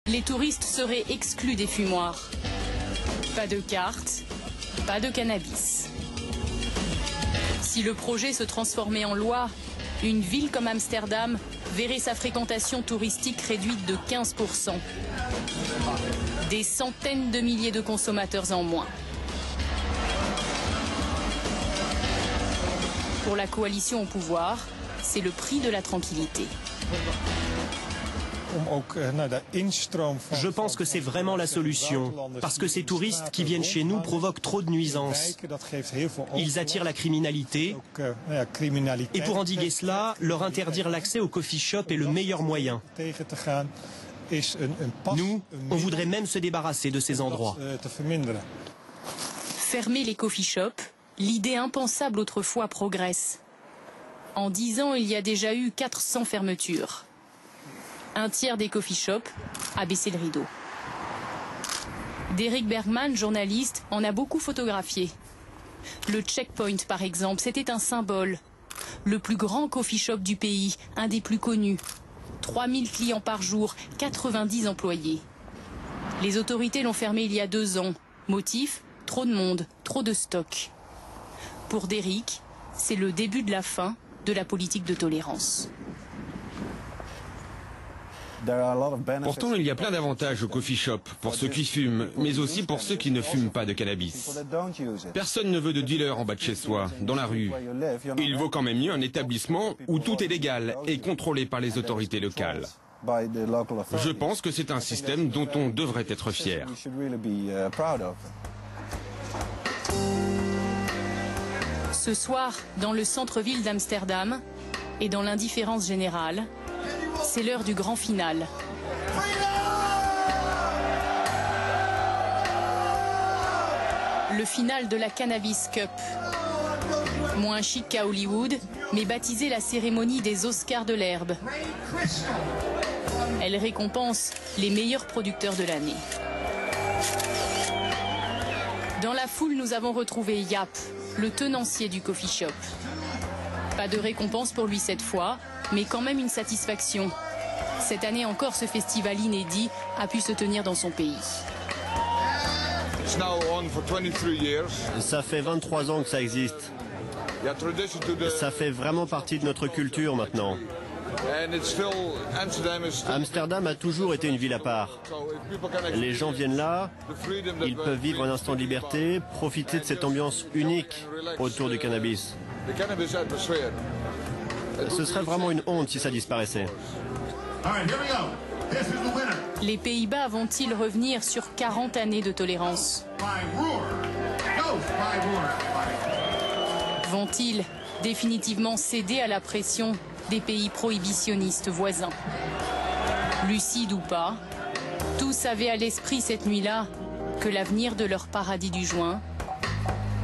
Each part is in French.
Les touristes seraient exclus des fumoirs. Pas de cartes, pas de cannabis. Si le projet se transformait en loi, une ville comme Amsterdam verrait sa fréquentation touristique réduite de 15%. Des centaines de milliers de consommateurs en moins. Pour la coalition au pouvoir, c'est le prix de la tranquillité. Je pense que c'est vraiment la solution, parce que ces touristes qui viennent chez nous provoquent trop de nuisances. Ils attirent la criminalité, et pour endiguer cela, leur interdire l'accès aux coffee shops est le meilleur moyen. Nous, on voudrait même se débarrasser de ces endroits. Fermer les coffee shops, l'idée impensable autrefois progresse. En 10 ans, il y a déjà eu 400 fermetures. Un tiers des coffee shops a baissé le rideau. Derek Bergman, journaliste, en a beaucoup photographié. Le Checkpoint, par exemple, c'était un symbole. Le plus grand coffee shop du pays, un des plus connus. 3000 clients par jour, 90 employés. Les autorités l'ont fermé il y a 2 ans. Motif, trop de monde, trop de stock. Pour Derek, c'est le début de la fin de la politique de tolérance. Pourtant, il y a plein d'avantages au coffee shop, pour ceux qui fument, mais aussi pour ceux qui ne fument pas de cannabis. Personne ne veut de dealer en bas de chez soi, dans la rue. Il vaut quand même mieux un établissement où tout est légal et contrôlé par les autorités locales. Je pense que c'est un système dont on devrait être fier. Ce soir, dans le centre-ville d'Amsterdam et dans l'indifférence générale, c'est l'heure du grand final. Le final de la Cannabis Cup. Moins chic qu'à Hollywood, mais baptisée la cérémonie des Oscars de l'herbe. Elle récompense les meilleurs producteurs de l'année. Dans la foule, nous avons retrouvé Jaap, le tenancier du coffee shop. Pas de récompense pour lui cette fois, mais quand même une satisfaction. Cette année encore, ce festival inédit a pu se tenir dans son pays. Ça fait 23 ans que ça existe. Ça fait vraiment partie de notre culture maintenant. Amsterdam a toujours été une ville à part. Les gens viennent là, ils peuvent vivre un instant de liberté, profiter de cette ambiance unique autour du cannabis. Ce serait vraiment une honte si ça disparaissait. Les Pays-Bas vont-ils revenir sur 40 années de tolérance? Vont-ils définitivement céder à la pression des pays prohibitionnistes voisins? Lucides ou pas, tous avaient à l'esprit cette nuit-là que l'avenir de leur paradis du joint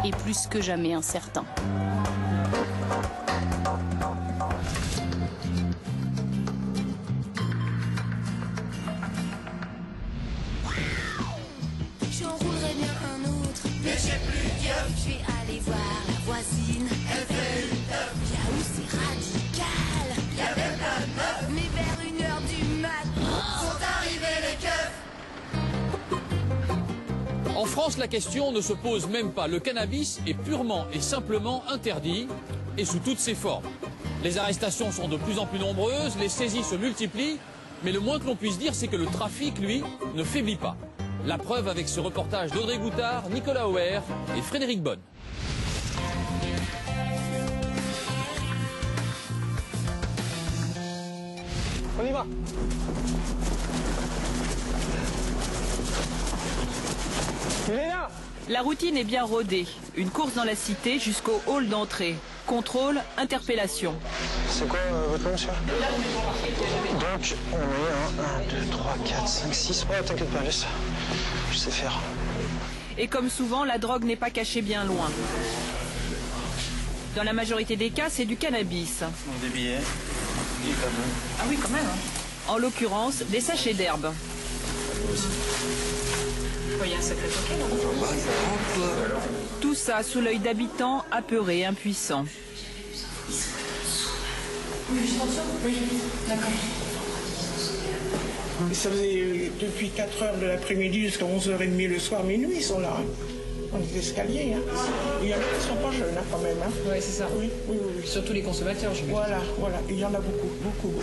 est plus que jamais incertain. J'enroulerai bien un autre, mais j'ai plus de keuf. Je vais aller voir la voisine, elle fait une teuf. Là où c'est radical, y'avait plein de meufs. Mais vers 1h du mat, sont arrivés les keufs. En France, la question ne se pose même pas. Le cannabis est purement et simplement interdit, et sous toutes ses formes. Les arrestations sont de plus en plus nombreuses, les saisies se multiplient, mais le moins que l'on puisse dire, c'est que le trafic, lui, ne faiblit pas. La preuve avec ce reportage d'Audrey Goutard, Nicolas Auer et Frédéric Bonne. On y va. Elena! La routine est bien rodée. Une course dans la cité jusqu'au hall d'entrée. Contrôle, interpellation. C'est quoi votre nom, monsieur? Donc, on est 1, 2, 3, 4, 5, 6. Oh, t'inquiète pas, laisse. Je sais faire. Et comme souvent, la drogue n'est pas cachée bien loin. Dans la majorité des cas, c'est du cannabis. Des billets. Ah oui, quand même. En l'occurrence, des sachets d'herbe. Il y a un sacré paquet, non? Tout ça sous l'œil d'habitants apeurés, impuissants. Oui, d'accord. Et ça faisait depuis 4 h de l'après-midi jusqu'à 11h30 le soir, minuit, ils sont là. Dans les escaliers. Il y en a qui ne sont pas jeunes quand même. Oui, c'est ça. Oui. Surtout les consommateurs, je Voilà. Il y en a beaucoup.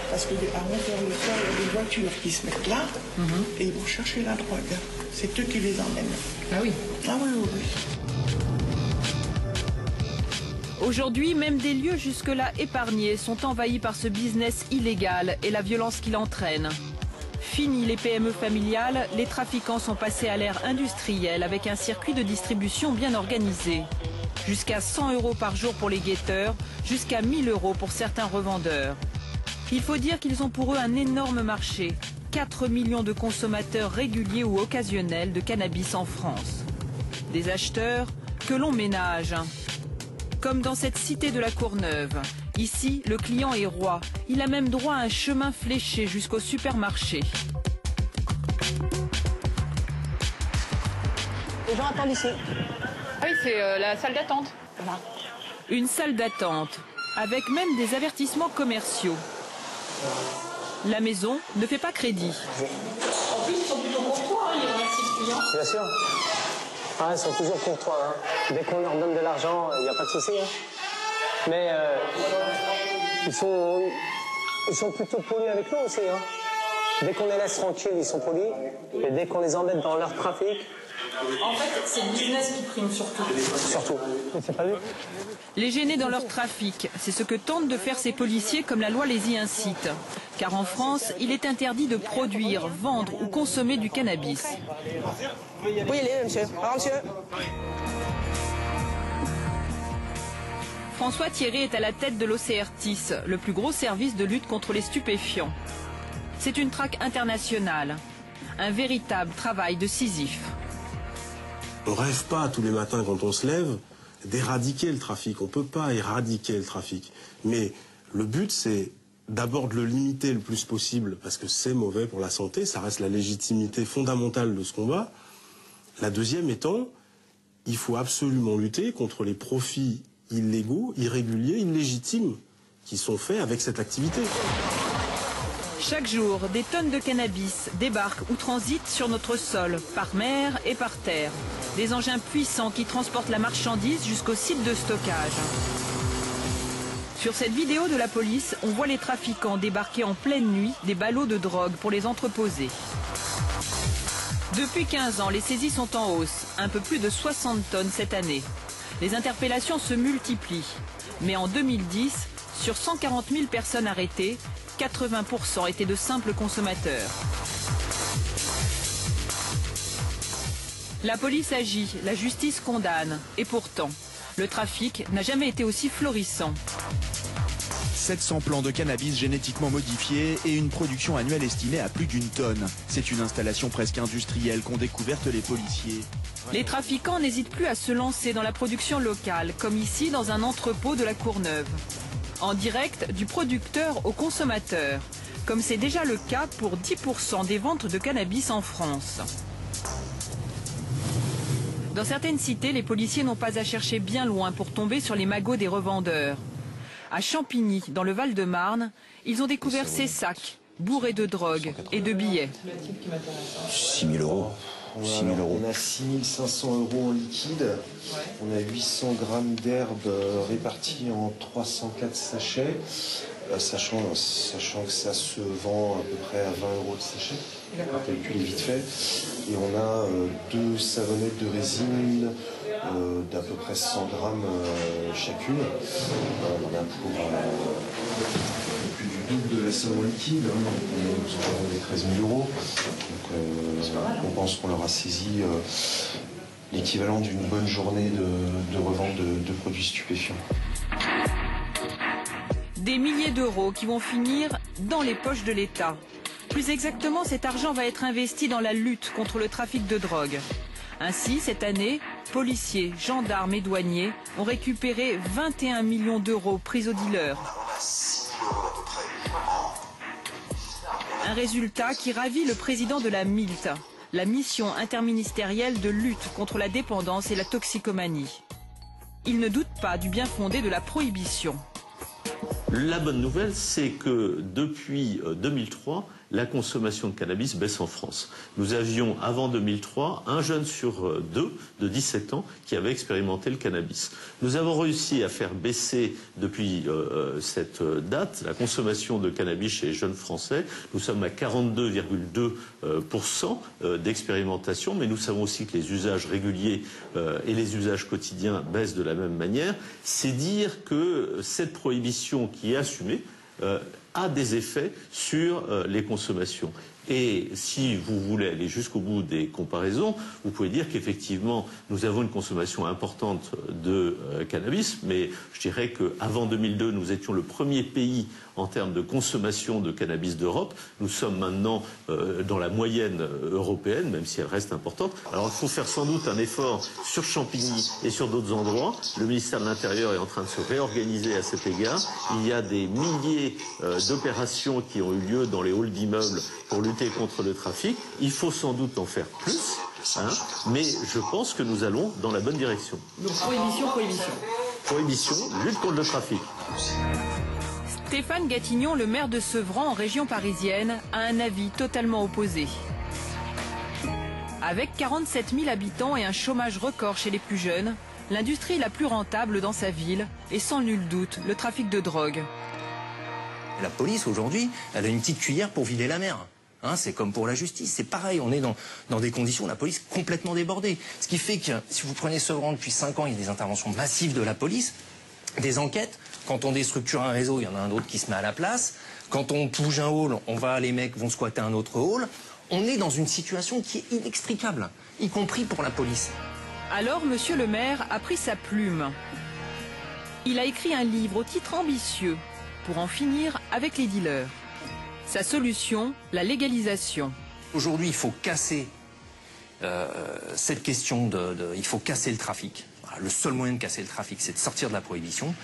Parce qu'à 11h le soir, il y a des voitures qui se mettent là et ils vont chercher la drogue. C'est eux qui les emmènent. Ah oui. Ah oui. Aujourd'hui, même des lieux jusque-là épargnés sont envahis par ce business illégal et la violence qu'il entraîne. Fini les PME familiales, les trafiquants sont passés à l'ère industrielle avec un circuit de distribution bien organisé. Jusqu'à 100 € par jour pour les guetteurs, jusqu'à 1 000 € pour certains revendeurs. Il faut dire qu'ils ont pour eux un énorme marché. 4 millions de consommateurs réguliers ou occasionnels de cannabis en France. Des acheteurs que l'on ménage. Comme dans cette cité de la Courneuve. Ici, le client est roi. Il a même droit à un chemin fléché jusqu'au supermarché. Les gens attendent ici. Ah oui, c'est la salle d'attente. Voilà. Une salle d'attente, avec même des avertissements commerciaux. La maison ne fait pas crédit. En plus, ils sont plutôt courtois, ils remercient le client. Bien sûr. Ah, ils sont toujours courtois. Hein. Dès qu'on leur donne de l'argent, il n'y a pas de souci. Hein. Mais ils sont plutôt polis avec nous aussi. Hein. Dès qu'on les laisse tranquilles, ils sont polis. Et dès qu'on les embête dans leur trafic... En fait, c'est le business qui prime surtout. Surtout. C'est pas vu. Les gêner dans leur trafic, c'est ce que tentent de faire ces policiers comme la loi les y incite. Car en France, il est interdit de produire, vendre ou consommer du cannabis. Oui, il est, monsieur. Au revoir, monsieur. François Thierry est à la tête de l'OCRTIS, le plus gros service de lutte contre les stupéfiants. C'est une traque internationale, un véritable travail de Sisyphe. On rêve pas tous les matins quand on se lève d'éradiquer le trafic. On peut pas éradiquer le trafic. Mais le but, c'est d'abord de le limiter le plus possible parce que c'est mauvais pour la santé. Ça reste la légitimité fondamentale de ce combat. La deuxième étant, il faut absolument lutter contre les profits illégaux, irréguliers, illégitimes qui sont faits avec cette activité. Chaque jour, des tonnes de cannabis débarquent ou transitent sur notre sol, par mer et par terre. Des engins puissants qui transportent la marchandise jusqu'au site de stockage. Sur cette vidéo de la police, on voit les trafiquants débarquer en pleine nuit des ballots de drogue pour les entreposer. Depuis 15 ans, les saisies sont en hausse, un peu plus de 60 tonnes cette année. Les interpellations se multiplient. Mais en 2010, sur 140 000 personnes arrêtées, 80% étaient de simples consommateurs. La police agit, la justice condamne. Et pourtant, le trafic n'a jamais été aussi florissant. 700 plants de cannabis génétiquement modifiés et une production annuelle estimée à plus d'1 tonne. C'est une installation presque industrielle qu'ont découverte les policiers. Les trafiquants n'hésitent plus à se lancer dans la production locale, comme ici dans un entrepôt de la Courneuve. En direct du producteur au consommateur, comme c'est déjà le cas pour 10% des ventes de cannabis en France. Dans certaines cités, les policiers n'ont pas à chercher bien loin pour tomber sur les magots des revendeurs. À Champigny, dans le Val-de-Marne, ils ont découvert ces sacs bourrés de drogue et de billets. 6 000 €. 6 000 €. On a 6 500 € en liquide. On a 800 grammes d'herbe répartis en 304 sachets, sachant que ça se vend à peu près à 20 € le sachet. On calcule vite fait. Et on a 2 savonnettes de résine d'à peu près 100 grammes chacune. On a pour plus du double de la somme en liquide. On est 13 000 €. Donc, on pense qu'on leur a saisi l'équivalent d'une bonne journée de revente de produits stupéfiants. Des milliers d'euros qui vont finir dans les poches de l'État. Plus exactement, cet argent va être investi dans la lutte contre le trafic de drogue. Ainsi, cette année, policiers, gendarmes et douaniers ont récupéré 21 millions d'euros pris aux dealers. Un résultat qui ravit le président de la MILT, la mission interministérielle de lutte contre la dépendance et la toxicomanie. Il ne doute pas du bien fondé de la prohibition. La bonne nouvelle, c'est que depuis 2003, la consommation de cannabis baisse en France. Nous avions, avant 2003, un jeune sur deux de 17 ans qui avait expérimenté le cannabis. Nous avons réussi à faire baisser, depuis cette date, la consommation de cannabis chez les jeunes Français. Nous sommes à 42,2% d'expérimentation, mais nous savons aussi que les usages réguliers et les usages quotidiens baissent de la même manière. C'est dire que cette prohibition qui est assumée a des effets sur les consommations. Et si vous voulez aller jusqu'au bout des comparaisons, vous pouvez dire qu'effectivement, nous avons une consommation importante de cannabis, mais je dirais qu'avant 2002, nous étions le premier pays en termes de consommation de cannabis d'Europe. Nous sommes maintenant dans la moyenne européenne, même si elle reste importante. Alors il faut faire sans doute un effort sur Champigny et sur d'autres endroits. Le ministère de l'Intérieur est en train de se réorganiser à cet égard. Il y a des milliers d'opérations qui ont eu lieu dans les halls d'immeubles pour lutter contre le trafic. Il faut sans doute en faire plus, mais je pense que nous allons dans la bonne direction. Donc prohibition, prohibition. Prohibition, lutte contre le trafic. Stéphane Gatignon, le maire de Sevran en région parisienne, a un avis totalement opposé. Avec 47 000 habitants et un chômage record chez les plus jeunes, l'industrie est la plus rentable dans sa ville et sans nul doute le trafic de drogue. La police aujourd'hui, elle a une petite cuillère pour vider la mer. C'est comme pour la justice, c'est pareil, on est dans des conditions de la police complètement débordée. Ce qui fait que si vous prenez Sevran depuis 5 ans, il y a des interventions massives de la police, des enquêtes. Quand on déstructure un réseau, il y en a un autre qui se met à la place. Quand on bouge un hall, les mecs vont squatter un autre hall. On est dans une situation qui est inextricable, y compris pour la police. Alors, monsieur le maire a pris sa plume. Il a écrit un livre au titre ambitieux pour en finir avec les dealers. Sa solution, la légalisation. Aujourd'hui, il faut casser cette question il faut casser le trafic. Le seul moyen de casser le trafic, c'est de sortir de la prohibition.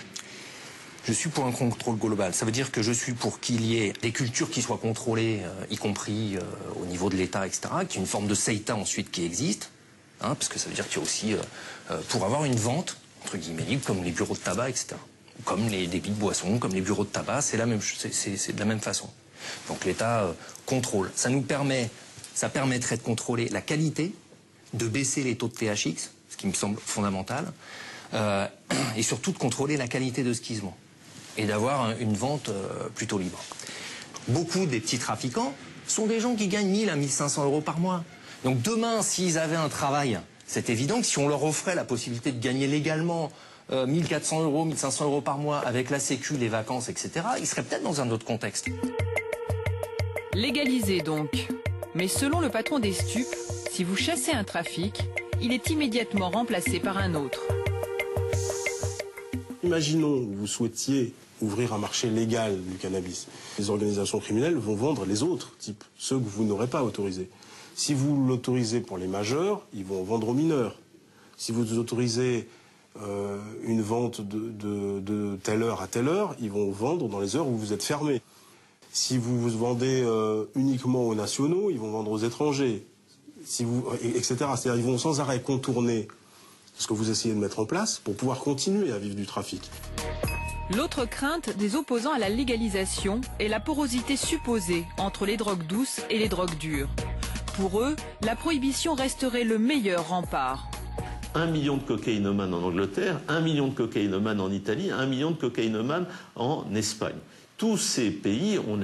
Je suis pour un contrôle global. Ça veut dire que je suis pour qu'il y ait des cultures qui soient contrôlées, y compris au niveau de l'État, etc., qu'il y ait une forme de CETA ensuite qui existe, parce que ça veut dire qu'il y a aussi, pour avoir une vente, entre guillemets, libre, comme les bureaux de tabac, etc., comme les débits de boissons, comme les bureaux de tabac, c'est de la même façon. Donc l'État contrôle. Ça permettrait de contrôler la qualité, de baisser les taux de THX, ce qui me semble fondamental, et surtout de contrôler la qualité de ce qui se vend et d'avoir une vente plutôt libre. Beaucoup des petits trafiquants sont des gens qui gagnent 1000 à 1500 euros par mois. Donc demain, s'ils avaient un travail, c'est évident que si on leur offrait la possibilité de gagner légalement 1400 euros, 1500 euros par mois avec la sécu, les vacances, etc., ils seraient peut-être dans un autre contexte. Légaliser donc. Mais selon le patron des stupes, si vous chassez un trafic, il est immédiatement remplacé par un autre. Imaginons que vous souhaitiez ouvrir un marché légal du cannabis. Les organisations criminelles vont vendre les autres types, ceux que vous n'aurez pas autorisés. Si vous l'autorisez pour les majeurs, ils vont vendre aux mineurs. Si vous autorisez une vente de telle heure à telle heure, ils vont vendre dans les heures où vous êtes fermé. Si vous vendez uniquement aux nationaux, ils vont vendre aux étrangers, etc. C'est-à-dire ils vont sans arrêt contourner ce que vous essayez de mettre en place pour pouvoir continuer à vivre du trafic. L'autre crainte des opposants à la légalisation est la porosité supposée entre les drogues douces et les drogues dures. Pour eux, la prohibition resterait le meilleur rempart. 1 million de cocaïnomanes en Angleterre, 1 million de cocaïnomanes en Italie, 1 million de cocaïnomanes en Espagne. Tous ces pays ont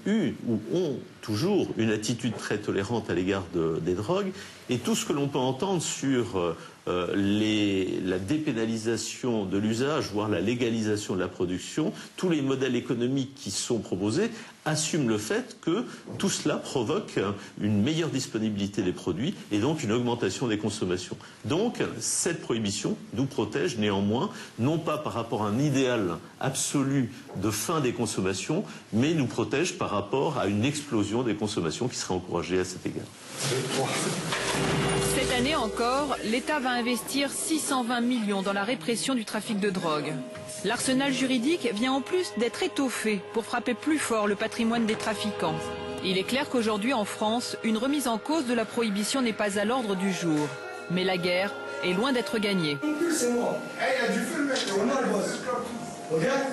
eu ou ont toujours une attitude très tolérante à l'égard des drogues. Et tout ce que l'on peut entendre sur la dépénalisation de l'usage, voire la légalisation de la production, tous les modèles économiques qui sont proposés assument le fait que tout cela provoque une meilleure disponibilité des produits et donc une augmentation des consommations. Donc cette prohibition nous protège néanmoins, non pas par rapport à un idéal absolu de fin des consommations, mais nous protège par rapport à une explosion des consommations qui serait encouragée à cet égard. Cette année encore, l'État va investir 620 millions dans la répression du trafic de drogue. L'arsenal juridique vient en plus d'être étoffé pour frapper plus fort le patrimoine des trafiquants. Il est clair qu'aujourd'hui en France, une remise en cause de la prohibition n'est pas à l'ordre du jour. Mais la guerre est loin d'être gagnée. C'est moi. Il y a du feu, mec. On a le boss. Regarde.